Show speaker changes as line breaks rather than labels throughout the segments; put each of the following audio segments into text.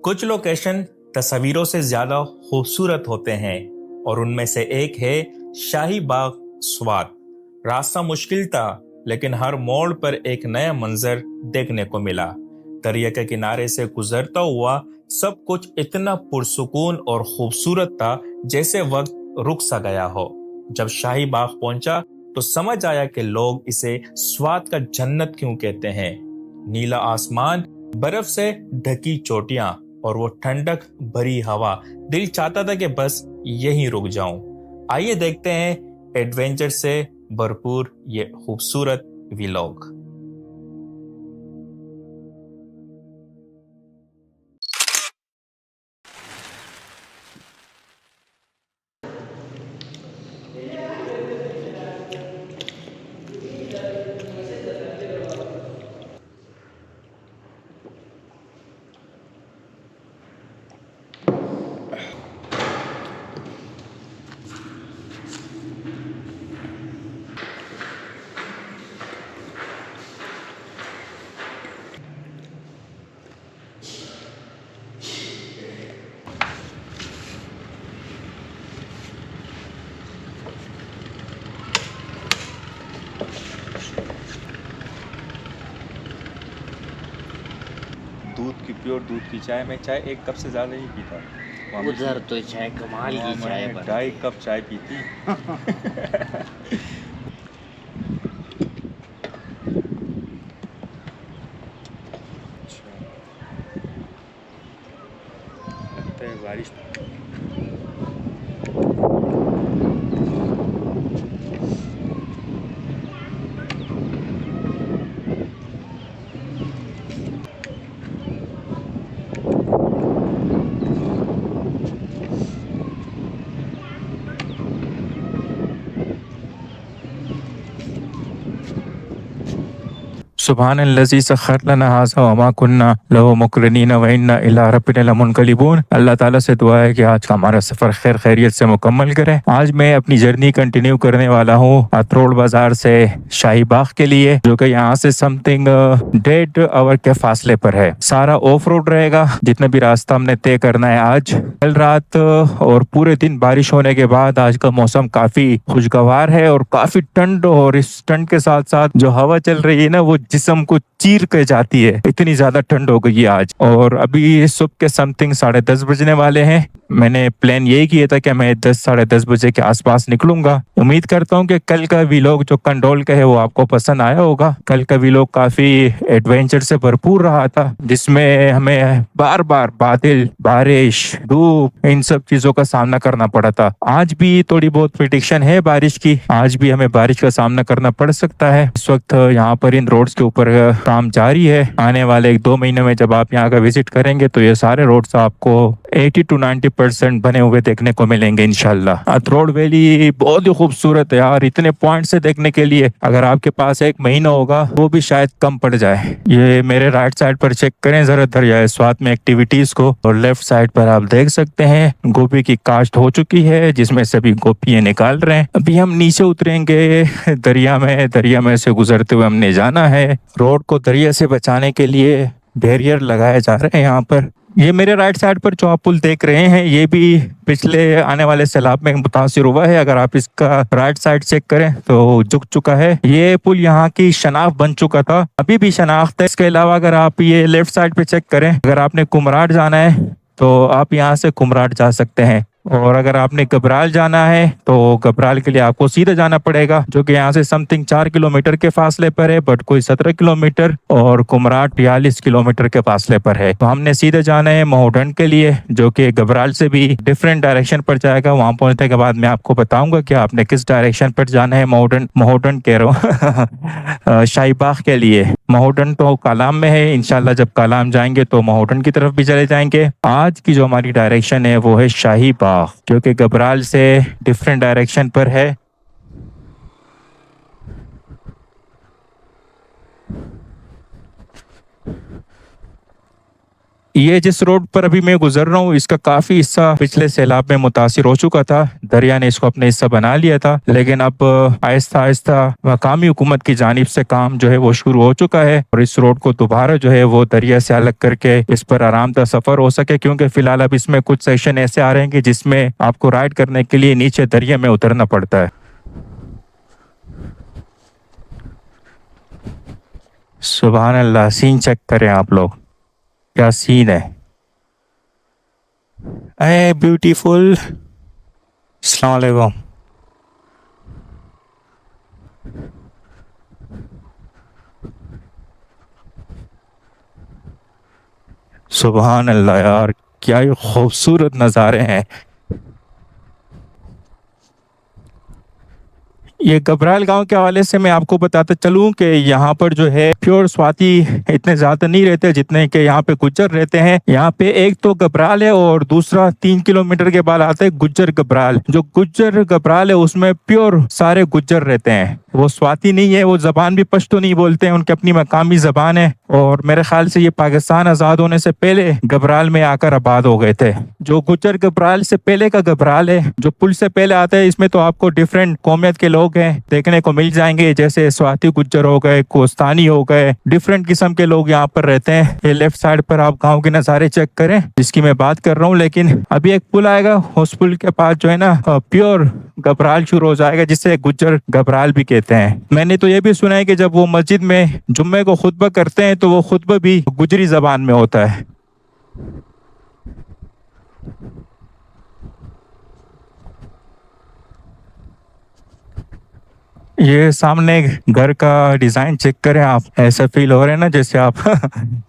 कुछ लोकेशन तस्वीरों से ज्यादा खूबसूरत होते हैं और उनमें से एक है शाही बाग स्वात। रास्ता मुश्किल था लेकिन हर मोड़ पर एक नया मंजर देखने को मिला। दरिया के किनारे से गुजरता हुआ सब कुछ इतना पुरसुकून और खूबसूरत था जैसे वक्त रुक सा गया हो। जब शाही बाग पहुंचा तो समझ आया कि लोग इसे स्वात का जन्नत क्यों कहते हैं। नीला आसमान, बर्फ से ढकी चोटियां और वो ठंडक भरी हवा, दिल चाहता था कि बस यहीं रुक जाऊं। आइए देखते हैं एडवेंचर से भरपूर ये खूबसूरत व्लॉग। प्योर दूध की चाय, मैं चाय एक कप से ज़्यादा नहीं पीता।
उधर तो चाय कमाल की चाय बनती है।
2.5 कप चाय पीती। लगता है बारिश।
सुब्हानल्लज़ी सख़्ख़र लना हाज़ा वमा कुन्ना लहू मुक़रिनीन व इन्ना इला रब्बिना लमुनक़लिबून। अल्लाह ताला से दुआ है कि आज का हमारा सफ़र खैर खैरियत से मुकम्मल करें। आज मैं अपनी जर्नी कंटिन्यू करने वाला हूँ अतरोड़ बाज़ार से शाही बाग के लिए, जो कि यहाँ से समथिंग 1.5 आवर के फासले पर है। सारा ऑफ रोड रहेगा जितना भी रास्ता हमने तय करना है। आज कल रात और पूरे दिन बारिश होने के बाद आज का मौसम काफ़ी खुशगवार है और काफ़ी ठंड, और इस ठंड के साथ साथ जो हवा चल रही है ना वो जिस्म को चीर के जाती है। इतनी ज्यादा ठंड हो गई है आज। और अभी सुबह के समथिंग 10:30 बजने वाले हैं। मैंने प्लान यही किया था कि मैं 10 साढ़े 10 बजे के आसपास निकलूंगा। उम्मीद करता हूँ कि कल का व्लॉग जो कंडोल का है वो आपको पसंद आया होगा। कल का व्लॉग काफी एडवेंचर से भरपूर रहा था, जिसमें हमें बार बार बादल, बारिश, धूप, इन सब चीजों का सामना करना पड़ा था। आज भी थोड़ी बहुत प्रिडिक्शन है बारिश की। आज भी हमें बारिश का सामना करना पड़ सकता है। इस वक्त यहाँ पर इन रोड्स के ऊपर काम जारी है। आने वाले 1-2 महीने में जब आप यहाँ का विजिट करेंगे तो ये सारे रोड्स आपको 80 to 90% बने हुए देखने को मिलेंगे इंशाल्लाह। अतरोड़ वैली बहुत ही खूबसूरत है यार। इतने पॉइंट से देखने के लिए अगर आपके पास 1 महीना होगा वो भी शायद कम पड़ जाए। ये मेरे राइट साइड पर चेक करें जरा दरिया स्वात में एक्टिविटीज को, और लेफ्ट साइड पर आप देख सकते हैं गोभी की काश्त हो चुकी है जिसमें सभी गोपियां निकाल रहे हैं। अभी हम नीचे उतरेंगे दरिया में से गुजरते हुए हमने जाना है। रोड को दरिया से बचाने के लिए बैरियर लगाए जा रहे हैं यहाँ पर। ये मेरे राइट साइड पर जो आप पुल देख रहे हैं ये भी पिछले आने वाले सैलाब में मुतासिर हुआ है। अगर आप इसका राइट साइड चेक करें तो झुक चुका है। ये पुल यहाँ की शनाख्त बन चुका था, अभी भी शनाख्त है। इसके अलावा अगर आप ये लेफ्ट साइड पे चेक करें, अगर आपने कुमराट जाना है तो आप यहाँ से कुमराट जा सकते हैं, और अगर आपने गबराल जाना है तो गबराल के लिए आपको सीधा जाना पड़ेगा, जो कि यहाँ से समथिंग 4 किलोमीटर के फासले पर है, बट कोई 17 किलोमीटर, और कुमराट 42 किलोमीटर के फासले पर है। तो हमने सीधे जाना है महोडन के लिए, जो कि गबराल से भी डिफरेंट डायरेक्शन पर जाएगा। वहां पहुंचने के बाद मैं आपको बताऊंगा कि आपने किस डायरेक्शन पर जाना है। महोडन कह रहा हूँ शाही बाग के लिए। महोडन तो कालाम में है, इंशाल्लाह जब कालाम जाएंगे तो महोडन की तरफ भी चले जाएंगे। आज की जो हमारी डायरेक्शन है वो है शाही बाग, जो कि गबराल से डिफरेंट डायरेक्शन पर है। ये जिस रोड पर अभी मैं गुजर रहा हूँ इसका काफी हिस्सा पिछले सैलाब में मुतासिर हो चुका था। दरिया ने इसको अपने हिस्सा बना लिया था, लेकिन अब आहिस्ता आहिस्ता मकामी हुकूमत की जानिब से काम जो है वो शुरू हो चुका है और इस रोड को दोबारा जो है वो दरिया से अलग करके इस पर आरामदायक सफर हो सके, क्योंकि फिलहाल अब इसमें कुछ सेक्शन ऐसे आ रहे हैं कि जिसमें आपको राइड करने के लिए नीचे दरिया में उतरना पड़ता है। सुभान अल्लाह, सीन चेक करें आप लोग, क्या सीन है। ए ब्यूटीफुल, अस्सलाम वालेकुम। सुभान अल्लाह यार, क्या ये खूबसूरत नज़ारे हैं। ये गबराल गांव के हवाले से मैं आपको बताता चलूं कि यहाँ पर जो है प्योर स्वाति इतने ज्यादा नहीं रहते जितने कि यहाँ पे गुज्जर रहते हैं। यहाँ पे एक तो गबराल है और दूसरा 3 किलोमीटर के बाद आता है गुज्जर गबराल। जो गुज्जर गबराल है उसमें प्योर सारे गुज्जर रहते हैं, वो स्वाति नहीं है, वो जबान भी पश्तो नहीं बोलते हैं, उनकी अपनी मकामी जबान है। और मेरे ख्याल से ये पाकिस्तान आजाद होने से पहले गबराल में आकर आबाद हो गए थे। जो गुज्जर गबराल से पहले का गबराल है, जो पुल से पहले आता है, इसमें तो आपको डिफरेंट कौमियत के लोग हैं देखने को मिल जाएंगे, जैसे स्वाति गुज्जर हो गए, कोस्तानी हो गए, डिफरेंट किस्म के लोग यहाँ पर रहते हैं। ये लेफ्ट साइड पर आप गाँव के नज़ारे चेक करें जिसकी मैं बात कर रहा हूँ। लेकिन अभी एक पुल आएगा, उस पुल के पास जो है ना प्योर गबराल शुरू हो जाएगा, जिसे गुज्जर गबराल भी कहते हैं। मैंने तो ये भी सुना है कि जब वो मस्जिद में जुम्मे को खुतबा करते हैं तो वो खुतबा भी गुजरी जबान में होता है। ये सामने घर का डिजाइन चेक करें आप, ऐसा फील हो रहा है ना जैसे आप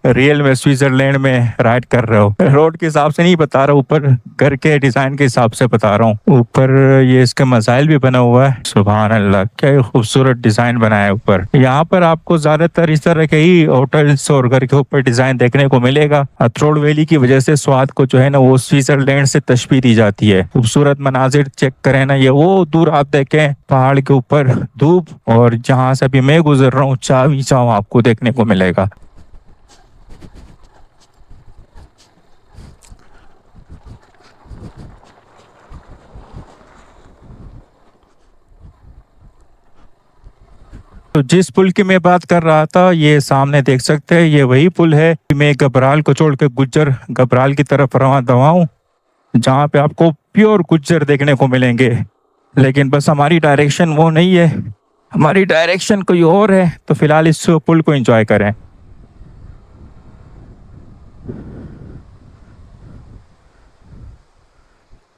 रियल में स्विट्जरलैंड में राइड कर रहे हो। रोड के हिसाब से नहीं बता रहा, ऊपर घर के डिजाइन के हिसाब से बता रहा हूँ। ऊपर ये इसका मिसाइल भी बना हुआ है। सुभान अल्लाह, क्या खूबसूरत डिजाइन बनाया है ऊपर। यहाँ पर आपको ज्यादातर इस तरह के ही होटल्स और घर के ऊपर डिजाइन देखने को मिलेगा। अथरोड़ वैली की वजह से स्वाद को जो है ना वो स्विट्जरलैंड से तशबीह दी जाती है। खूबसूरत मनाजिर चेक करें ना, ये वो दूर आप देखें पहाड़ के ऊपर धूप, और जहां से अभी मैं गुजर रहा हूँ चाव ही चाव आपको देखने को मिलेगा। तो जिस पुल की मैं बात कर रहा था, ये सामने देख सकते हैं, ये वही पुल है। मैं गबराल को छोड़ के गुज्जर गबराल की तरफ रवाना दवा हूँ, जहाँ पे आपको प्योर गुज्जर देखने को मिलेंगे। लेकिन बस हमारी डायरेक्शन वो नहीं है, हमारी डायरेक्शन कोई और है। तो फिलहाल इस पुल को एंजॉय करें।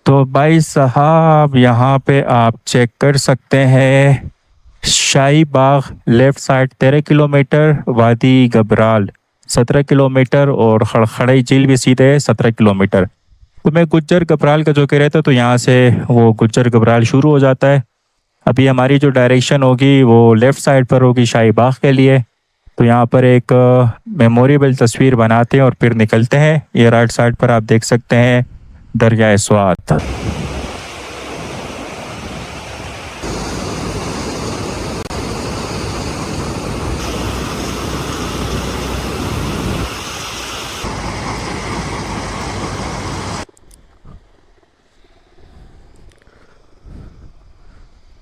तो भाई साहब, यहाँ पे आप चेक कर सकते हैं शाही बाग लेफ्ट साइड 13 किलोमीटर, वादी गबराल 17 किलोमीटर और खड़खड़ई झील भी सीधे 17 किलोमीटर। तो मैं गुज्जर गबराल का जो कह रहा था, तो यहाँ से वो गुज्जर गबराल शुरू हो जाता है। अभी हमारी जो डायरेक्शन होगी वो लेफ़्ट साइड पर होगी शाही बाग के लिए। तो यहाँ पर एक मेमोरेबल तस्वीर बनाते हैं और फिर निकलते हैं। ये राइट साइड पर आप देख सकते हैं दरिया स्वात।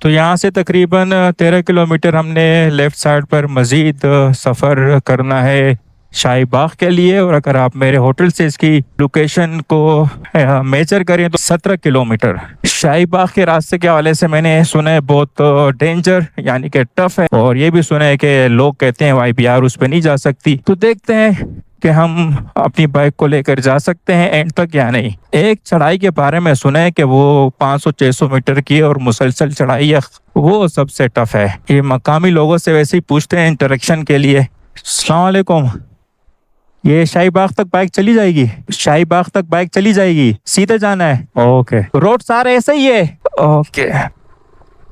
तो यहाँ से तकरीबन 13 किलोमीटर हमने लेफ़्ट साइड पर मज़ीद सफ़र करना है शाही बाग के लिए। और अगर आप मेरे होटल से इसकी लोकेशन को मेजर करें तो 17 किलोमीटर। शाही बाग के रास्ते के हवाले से मैंने सुना है बहुत डेंजर यानी कि टफ है, और ये भी सुना है कि लोग कहते हैं भाई बिहार उस पर नहीं जा सकती। तो देखते हैं कि हम अपनी बाइक को लेकर जा सकते हैं एंड तक या नहीं। एक चढ़ाई के बारे में सुना है कि वो 500-600 मीटर की और मुसलसल चढ़ाई है, वो सबसे टफ है। ये मकामी लोगों से वैसे ही पूछते हैं इंटरेक्शन के लिए। अस्सलाम वालेकुम, ये शाही बाग तक बाइक चली जाएगी? शाही बाग तक बाइक चली जाएगी, सीधे जाना है? ओके, रोड सारे ऐसे ही है? ओके।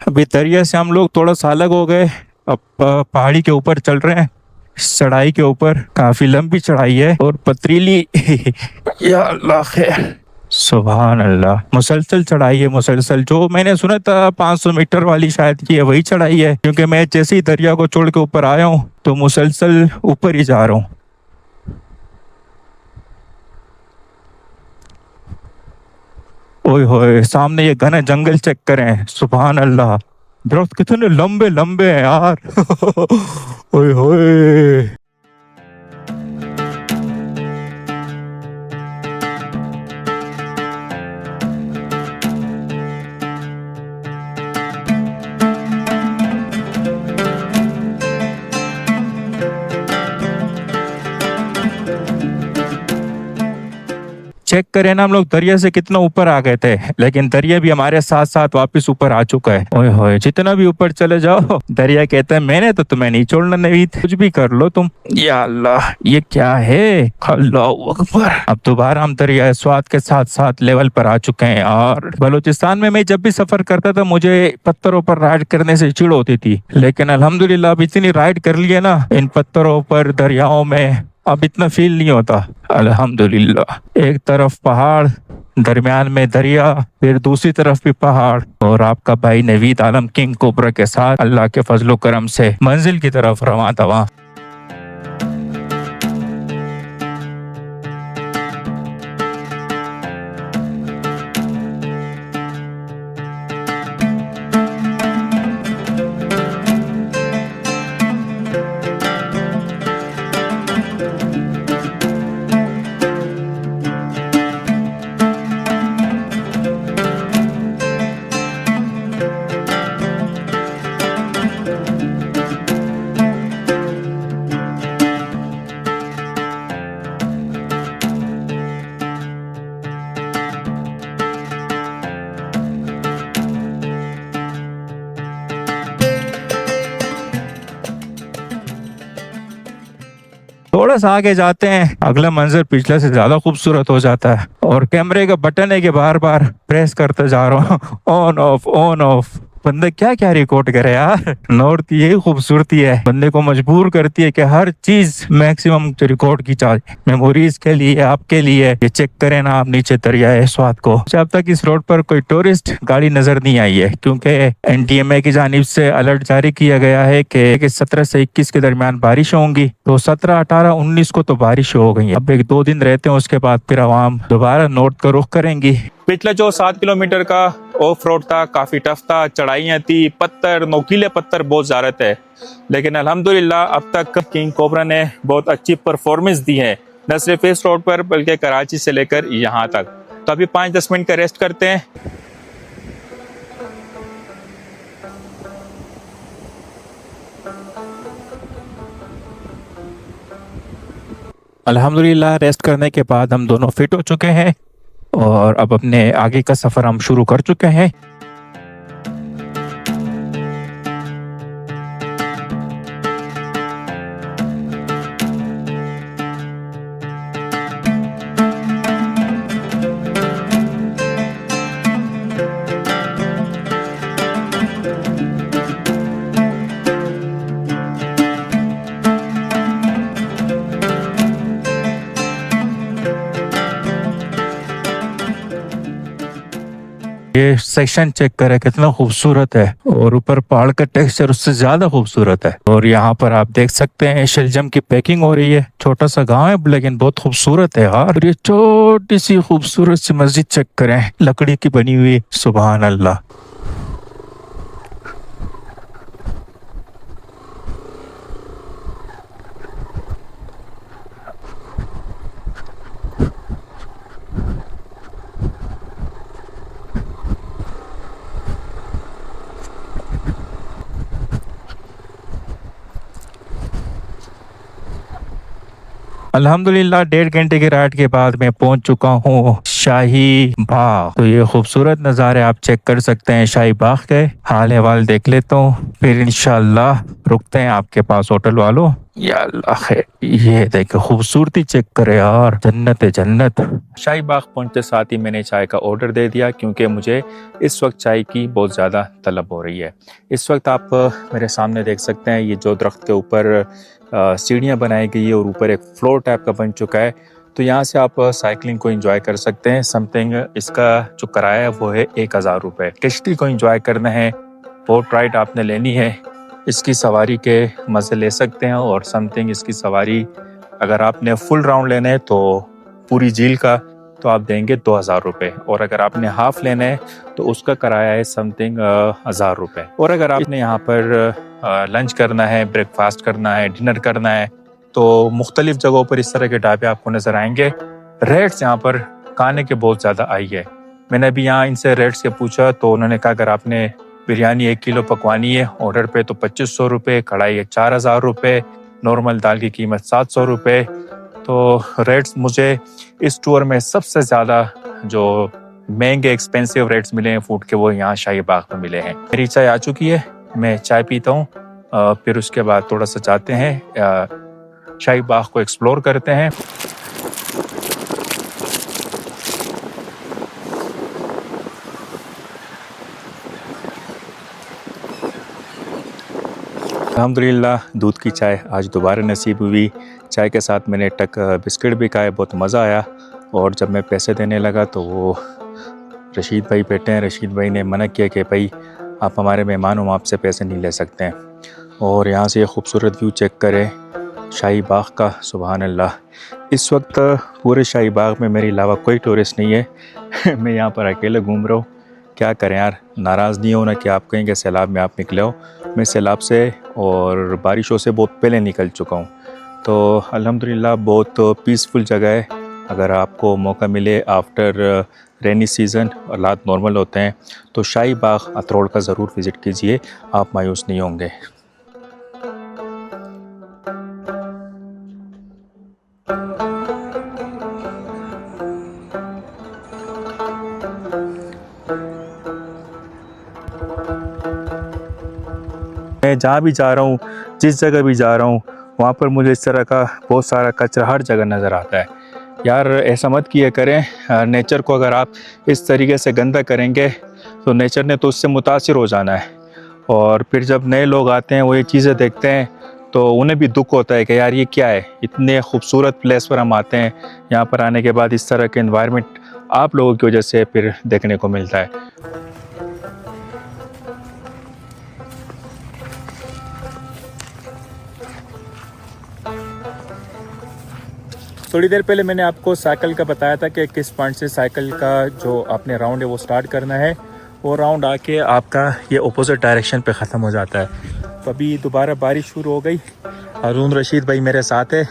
अभी दरिया से हम लोग थोड़ा सा अलग हो गए, अब पहाड़ी के ऊपर चल रहे हैं। चढ़ाई के ऊपर काफी लंबी चढ़ाई है और पथरीली या अल्लाह खैर, सुभान अल्लाह। मुसलसल चढ़ाई है, मुसलसल। जो मैंने सुना था 500 मीटर वाली शायद ये वही चढ़ाई है, क्योंकि मैं जैसे ही दरिया को छोड़ के ऊपर आया हूँ तो मुसलसल ऊपर ही जा रहा हूँ। ओए होए, सामने ये घने जंगल चेक करें, सुभान अल्लाह, दरख्त कितने लंबे लंबे हैं यार। ओए होए। चेक करें ना, हम लोग दरिया से कितना ऊपर आ गए थे, लेकिन दरिया भी हमारे साथ साथ वापस ऊपर आ चुका है। ओए होए, जितना भी ऊपर चले जाओ दरिया कहता है मैंने तो तुम्हें नहीं छोड़ना नवीद, कुछ भी कर लो तुम। या अल्लाह, ये क्या है, अल्लाह अकबर। अब दोबारा हम दरिया स्वात के साथ साथ लेवल पर आ चुके हैं। और बलूचिस्तान में मैं जब भी सफर करता था मुझे पत्थरों पर राइड करने से चिढ़ होती थी, लेकिन अल्हम्दुलिल्लाह अब इतनी राइड कर ली है ना इन पत्थरों पर, दरियाओं में, अब इतना फील नहीं होता अल्हम्दुलिल्लाह। एक तरफ पहाड़, दरमियान में दरिया, फिर दूसरी तरफ भी पहाड़, और आपका भाई नवीद आलम किंग कोबरा के साथ अल्लाह के फजलो करम से मंजिल की तरफ रवां दवा। थोड़ा सा आगे जाते हैं, अगला मंजर पिछले से ज्यादा खूबसूरत हो जाता है, और कैमरे का बटन है कि बार बार प्रेस करते जा रहा हूँ, ऑन ऑफ ऑन ऑफ। बंदे क्या क्या रिकॉर्ड करे यार, नॉर्थ की यही खूबसूरती है, बंदे को मजबूर करती है कि हर चीज मैक्सिमम रिकॉर्ड की जाए, मेमोरीज के लिए, आपके लिए। ये चेक करें ना आप नीचे दरियाए स्वात को। अब तक इस रोड पर कोई टूरिस्ट गाड़ी नजर नहीं आई है, क्योंकि एनडीएमए की जानिब से अलर्ट जारी किया गया है कि 17 से 21 के दरमियान बारिश होंगी। तो 17, 18, 19 को तो बारिश हो गई। अब 1-2 दिन रहते हैं, उसके बाद फिर आवाम दोबारा नॉर्थ का रुख करेंगी।
पिछला जो 7 किलोमीटर का ऑफ रोड था काफ़ी टफ था, चढ़ाइयाँ थी, पत्थर, नोकीले पत्थर बहुत ज़्यादा थे, लेकिन अल्हम्दुलिल्लाह अब तक किंग कोबरा ने बहुत अच्छी परफॉर्मेंस दी है, न सिर्फ इस रोड पर बल्कि कराची से लेकर यहाँ तक। तो अभी 5-10 मिनट का रेस्ट करते हैं।
अल्हम्दुलिल्लाह रेस्ट करने के बाद हम दोनों फिट हो चुके हैं, और अब अपने आगे का सफर हम शुरू कर चुके हैं। ये सेक्शन चेक करें कितना खूबसूरत है, और ऊपर पहाड़ का टेक्सचर उससे ज्यादा खूबसूरत है। और यहाँ पर आप देख सकते हैं शलजम की पैकिंग हो रही है। छोटा सा गांव है लेकिन बहुत खूबसूरत है यार। और ये छोटी सी खूबसूरत सी मस्जिद चेक करें, लकड़ी की बनी हुई, सुभान अल्लाह। अल्हम्दुलिल्लाह 1.5 घंटे की राइड के बाद मैं पहुंच चुका हूँ शाही बाग। तो ये खूबसूरत नज़ारे आप चेक कर सकते हैं शाही बाग के। हाल अहवाल देख लेता हूँ, फिर इंशाल्लाह रुकते हैं आपके पास होटल वालों। या अल्लाह है, ये देखो खूबसूरती चेक करे यार, जन्नत है जन्नत।
शाही बाग पहुंचते साथ ही मैंने चाय का ऑर्डर दे दिया, क्योंकि मुझे इस वक्त चाय की बहुत ज़्यादा तलब हो रही है। इस वक्त आप मेरे सामने देख सकते हैं, ये जो दरख्त के ऊपर सीढ़ियाँ बनाई गई है और ऊपर एक फ्लोर टाइप का बन चुका है, तो यहाँ से आप साइकिलिंग को एंजॉय कर सकते हैं। समथिंग इसका जो किराया है वो है 1000 रुपये। किश्ती को एंजॉय करना है, बोट राइड आपने लेनी है, इसकी सवारी के मज़े ले सकते हैं। और समथिंग इसकी सवारी अगर आपने फुल राउंड लेना है तो पूरी झील का
तो आप देंगे 2000 रुपये, और अगर आपने हाफ़ लेना है तो उसका किराया है समथिंग 1000 रुपये। और अगर आपने यहाँ पर लंच करना है, ब्रेकफास्ट करना है, डिनर करना है, तो मुख्तलिफ़ जगहों पर इस तरह के ढाबे आपको नज़र आएंगे। रेट्स यहाँ पर खाने के बहुत ज़्यादा आई है। मैंने अभी यहाँ इनसे रेट्स के पूछा तो उन्होंने कहा अगर आपने बिरयानी 1 किलो पकवानी है ऑर्डर पे तो 2500 रुपये, कढ़ाई है 4000 रुपये, नॉर्मल दाल की कीमत 700 रुपये। तो रेट्स मुझे इस टूर में सबसे ज़्यादा जो महंगे एक्सपेंसिव रेट्स मिले हैं फूड के, वो यहाँ शाही बाग में मिले हैं। मेरी चाय आ चुकी है, मैं चाय पीता हूँ, फिर उसके बाद थोड़ा सा जाते हैं शाही बाग को एक्सप्लोर करते हैं। अल्हम्दुलिल्लाह दूध की चाय आज दोबारा नसीब हुई। चाय के साथ मैंने टक बिस्किट भी खाए, बहुत मज़ा आया। और जब मैं पैसे देने लगा तो वो रशीद भाई बैठे हैं, रशीद भाई ने मना किया कि भाई आप हमारे मेहमान हो, आपसे पैसे नहीं ले सकते हैं। और यहाँ से ये खूबसूरत व्यू चेक करें शाही बाग का, सुभान अल्लाह। इस वक्त पूरे शाही बाग में मेरे अलावा कोई टूरिस्ट नहीं है मैं यहाँ पर अकेले घूम रहा हूँ। क्या करें यार, नाराज़ नहीं होना कि आप कहेंगे सैलाब में आप निकले हो। मैं सैलाब से और बारिशों से बहुत पहले निकल चुका हूँ। तो अल्हम्दुलिल्लाह बहुत पीसफुल जगह है। अगर आपको मौका मिले आफ्टर रेनी सीज़न, हालात नॉर्मल होते हैं, तो शाही बाग अतरोड़ का ज़रूर विज़िट कीजिए, आप मायूस नहीं होंगे। मैं जहाँ भी जा रहा हूँ, जिस जगह भी जा रहा हूँ, वहाँ पर मुझे इस तरह का बहुत सारा कचरा हर जगह नज़र आता है। यार ऐसा मत किया करें, नेचर को अगर आप इस तरीके से गंदा करेंगे तो नेचर ने तो उससे मुतासिर हो जाना है। और फिर जब नए लोग आते हैं वो ये चीज़ें देखते हैं तो उन्हें भी दुख होता है कि यार ये क्या है, इतने खूबसूरत प्लेस पर हम आते हैं, यहाँ पर आने के बाद इस तरह के एनवायरनमेंट आप लोगों की वजह से फिर देखने को मिलता है। थोड़ी देर पहले मैंने आपको साइकिल का बताया था कि किस पॉइंट से साइकिल का जो आपने राउंड है वो स्टार्ट करना है। वो राउंड आके आपका ये अपोजिट डायरेक्शन पे ख़त्म हो जाता है। तो अभी दोबारा बारिश शुरू हो गई। हारून रशीद भाई मेरे साथ है,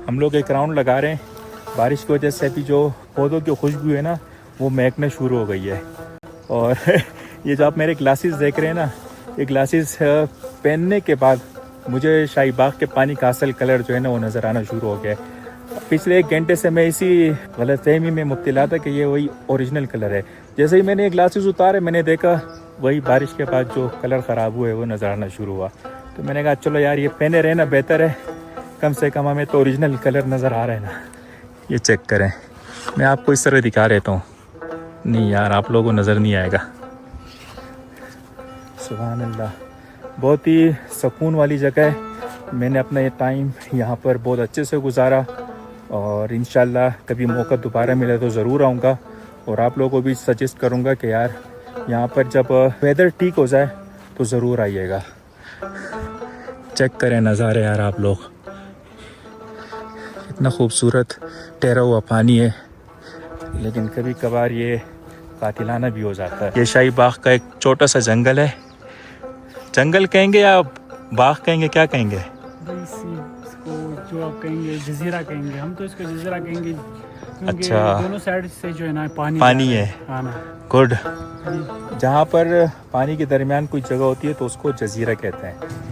हम लोग एक राउंड लगा रहे हैं। बारिश की वजह से अभी जो पौधों की खुशबू है ना वो महकना शुरू हो गई है। और ये जो आप मेरे ग्लासेस देख रहे हैं ना, ये ग्लासेस पहनने के बाद मुझे शाही बाग के पानी का असल कलर जो है ना वो नज़र आना शुरू हो गया है। पिछले 1 घंटे से मैं इसी गलतफहमी में मुब्तला था कि ये वही ओरिजिनल कलर है। जैसे ही मैंने ये ग्लासेस उतारे मैंने देखा वही बारिश के बाद जो कलर ख़राब हुए वो नज़र आना शुरू हुआ। तो मैंने कहा चलो यार ये पहने रहना बेहतर है, कम से कम हमें तो ओरिजिनल कलर नज़र आ रहा है ना। ये चेक करें, मैं आपको इस तरह दिखा देता हूँ। नहीं यार आप लोगों को नज़र नहीं आएगा। सुभान अल्लाह, बहुत ही सुकून वाली जगह है। मैंने अपना ये टाइम यहाँ पर बहुत अच्छे से गुजारा और इंशाल्लाह कभी मौका दोबारा मिले तो ज़रूर आऊँगा। और आप लोगों को भी सजेस्ट करूँगा कि यार यहाँ पर जब वेदर ठीक हो जाए तो ज़रूर आइएगा। चेक करें नज़ारे यार आप लोग, इतना खूबसूरत ठहरा हुआ पानी है, लेकिन कभी कभार ये कातिलाना भी हो जाता है। ये शाही बाग का एक छोटा सा जंगल है, जंगल कहेंगे या बाग कहेंगे, क्या कहेंगे?
इसको जो आप कहेंगे जजीरा कहेंगे, हम तो इसको जजीरा कहेंगे क्योंकि
अच्छा,
दोनों साइड से जो है ना
पानी है।
हाँ ना,
गुड। जहाँ पर पानी के दरमियान कोई जगह होती है तो उसको जजीरा कहते हैं।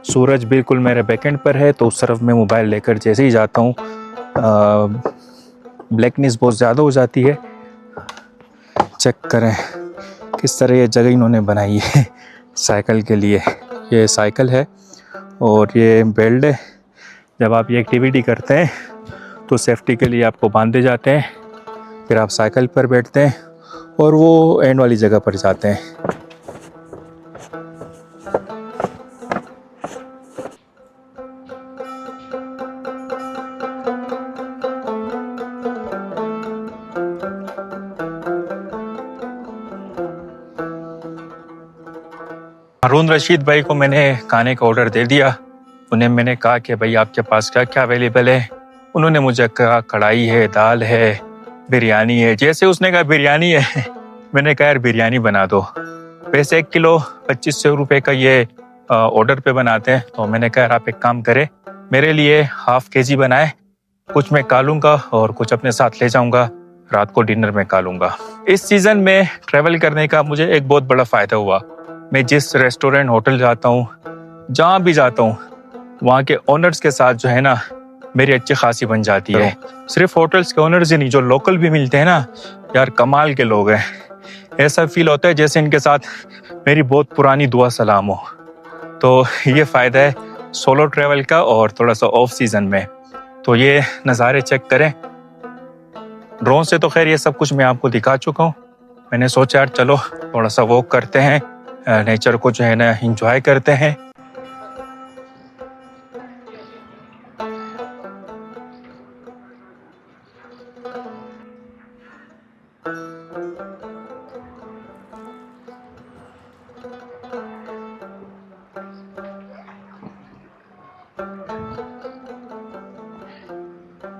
सूरज बिल्कुल मेरे बैकेंड पर है तो उस तरफ मैं मोबाइल लेकर जैसे ही जाता हूँ ब्लैकनेस बहुत ज़्यादा हो जाती है। चेक करें किस तरह ये जगह इन्होंने बनाई है साइकिल के लिए। ये साइकिल है और ये बेल्ट है। जब आप ये एक्टिविटी करते हैं तो सेफ्टी के लिए आपको बांधे जाते हैं, फिर आप साइकिल पर बैठते हैं और वो एंड वाली जगह पर जाते हैं। हारून रशीद भाई को मैंने खाने का ऑर्डर दे दिया। उन्हें मैंने कहा कि भाई आपके पास क्या क्या अवेलेबल है। उन्होंने मुझे कहा कढ़ाई है, दाल है, बिरयानी है। जैसे उसने कहा बिरयानी है मैंने कहा यार बिरयानी बना दो। वैसे 1 किलो 2500 रुपये का ये ऑर्डर पे बनाते हैं, तो मैंने कहा यार आप एक काम करें, मेरे लिए ½ kg बनाए, कुछ मैं खा लूँगा और कुछ अपने साथ ले जाऊँगा, रात को डिनर में खा लूँगा। इस सीज़न में ट्रैवल करने का मुझे एक बहुत बड़ा फ़ायदा हुआ। मैं जिस रेस्टोरेंट, होटल जाता हूँ, जहाँ भी जाता हूँ, वहाँ के ओनर्स के साथ जो है ना मेरी अच्छी खासी बन जाती है। सिर्फ होटल्स के ओनर्स ही नहीं, जो लोकल भी मिलते हैं ना यार, कमाल के लोग हैं। ऐसा फील होता है जैसे इनके साथ मेरी बहुत पुरानी दुआ सलाम हो। तो ये फ़ायदा है सोलो ट्रैवल का और थोड़ा सा ऑफ सीज़न में। तो ये नज़ारे चेक करें। ड्रोन से तो खैर ये सब कुछ मैं आपको दिखा चुका हूँ। मैंने सोचा यार चलो थोड़ा सा वॉक करते हैं, नेचर को जो है ना एंजॉय करते हैं।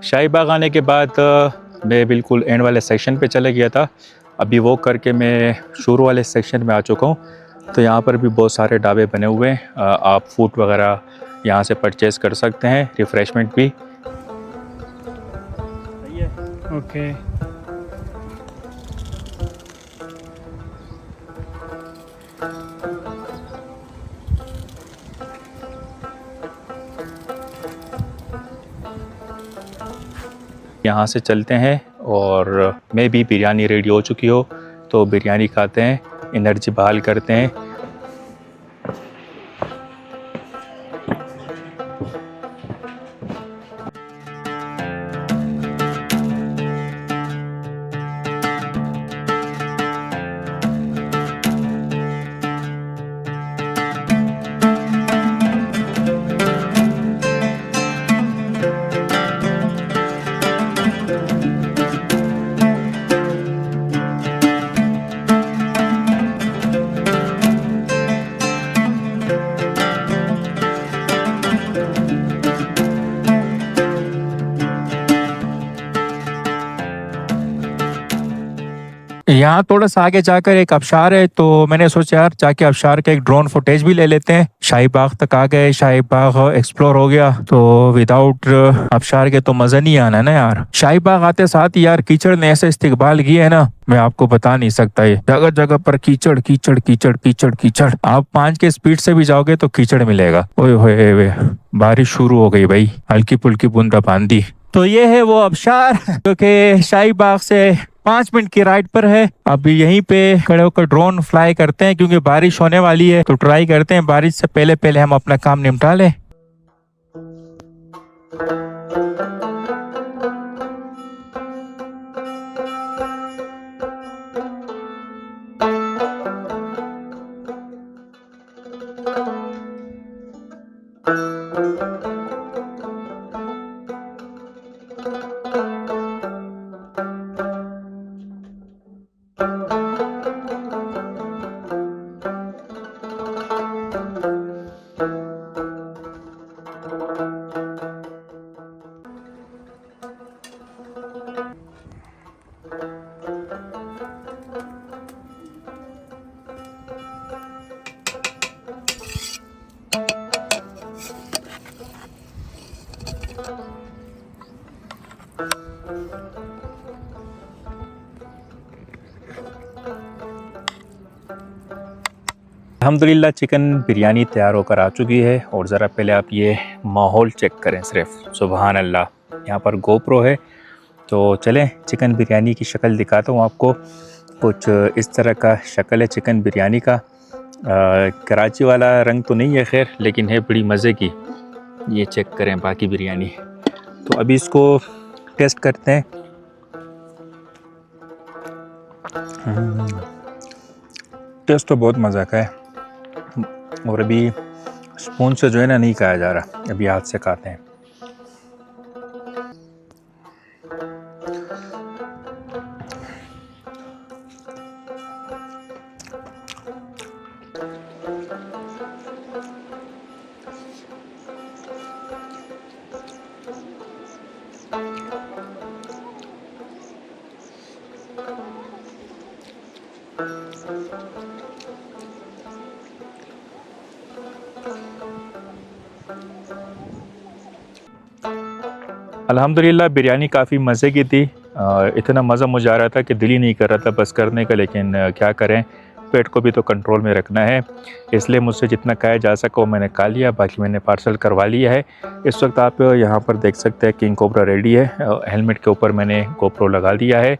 शाही बाग आने के बाद मैं बिल्कुल एंड वाले सेक्शन पे चले गया था। अभी वॉक करके मैं शुरू वाले सेक्शन में आ चुका हूँ। तो यहाँ पर भी बहुत सारे ढाबे बने हुए हैं, आप फूड वगैरह यहाँ से परचेज कर सकते हैं, रिफ़्रेशमेंट भी।
ओके
यहाँ से चलते हैं और मैं भी बिरयानी रेडी हो चुकी हो तो बिरयानी खाते हैं, एनर्जी बहाल करते हैं। यहाँ थोड़ा सा आगे जाकर एक आबशार है, तो मैंने सोचा यार जाके आबशार का एक ड्रोन फुटेज भी ले लेते हैं। शाही बाग तक आ गए, शाही बाग एक्सप्लोर हो गया, तो विदाउट आबशार के तो मजा नहीं आना ना यार। शाही बाग आते साथ ही यार कीचड़ ने ऐसे इस्तेकबाल किया है ना, मैं आपको बता नहीं सकता। ये जगह जगह पर कीचड़ कीचड़ कीचड़ कीचड़ कीचड़। आप 5 के स्पीड से भी जाओगे तो कीचड़ मिलेगा। ओए होए, बारिश शुरू हो गई भाई, हल्की फुल्की बूंदाबांदी। तो ये है वो आबशार जो कि शाही बाग से 5 मिनट की राइड पर है। अभी यहीं पे खड़े होकर ड्रोन फ्लाई करते हैं, क्योंकि बारिश होने वाली है, तो ट्राई करते हैं बारिश से पहले पहले हम अपना काम निपटा लें। अल्हम्दुलिल्लाह चिकन बिरयानी तैयार होकर आ चुकी है। और ज़रा पहले आप ये माहौल चेक करें, सिर्फ सुबहान अल्लाह। यहाँ पर गोप्रो है तो चलें चिकन बिरयानी की शक्ल दिखाता हूँ आपको। कुछ इस तरह का शक्ल है चिकन बिरयानी का। कराची वाला रंग तो नहीं है खैर, लेकिन है बड़ी मज़े की। ये चेक करें बाकी बिरयानी। तो अभी इसको टेस्ट करते हैं। टेस्ट तो बहुत मज़ा का है, और अभी स्पून से जो है ना नहीं खाया जा रहा, अभी हाथ से खाते हैं। अल्हम्दुलिल्लाह बिरयानी काफ़ी मज़े की थी। इतना मज़ा मुझे आ रहा था कि दिल ही नहीं कर रहा था बस करने का, लेकिन क्या करें, पेट को भी तो कंट्रोल में रखना है, इसलिए मुझसे जितना खाया जा सका वो मैंने खा लिया, बाकी मैंने पार्सल करवा लिया है। इस वक्त आप यहाँ पर देख सकते हैं किंग कोबरा रेडी है। हेलमेट के ऊपर मैंने गोप्रो लगा दिया है।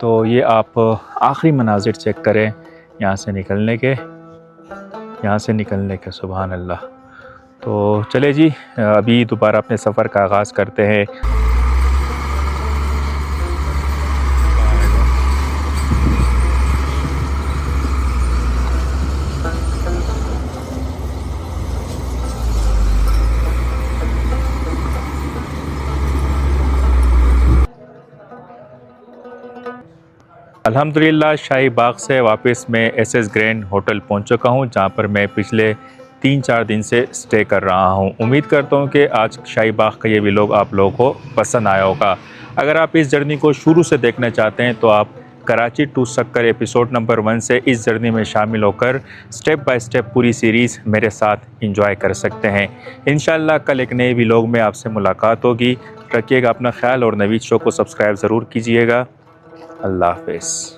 तो ये आप आखिरी मनाजिर चेक करें यहाँ से निकलने के, सुभान अल्लाह। तो चले जी, अभी दोबारा अपने सफ़र का आगाज़ करते हैं। अल्हम्दुलिल्लाह शाही बाग से वापस मैं एसएस ग्रैंड होटल पहुंच चुका हूं, जहां पर मैं पिछले 3-4 दिन से स्टे कर रहा हूं। उम्मीद करता हूं कि आज शाही बाग का ये व्लॉग आप लोगों को पसंद आया होगा। अगर आप इस जर्नी को शुरू से देखना चाहते हैं तो आप Karachi to Sukkur episode number 1 से इस जर्नी में शामिल होकर स्टेप बाय स्टेप पूरी सीरीज़ मेरे साथ इंजॉय कर सकते हैं। इंशाल्लाह कल एक नए व्लॉग में आपसे मुलाकात होगी। रखिएगा अपना ख्याल और नवीद शो को सब्सक्राइब ज़रूर कीजिएगा। अल्लाह हाफ़िज़।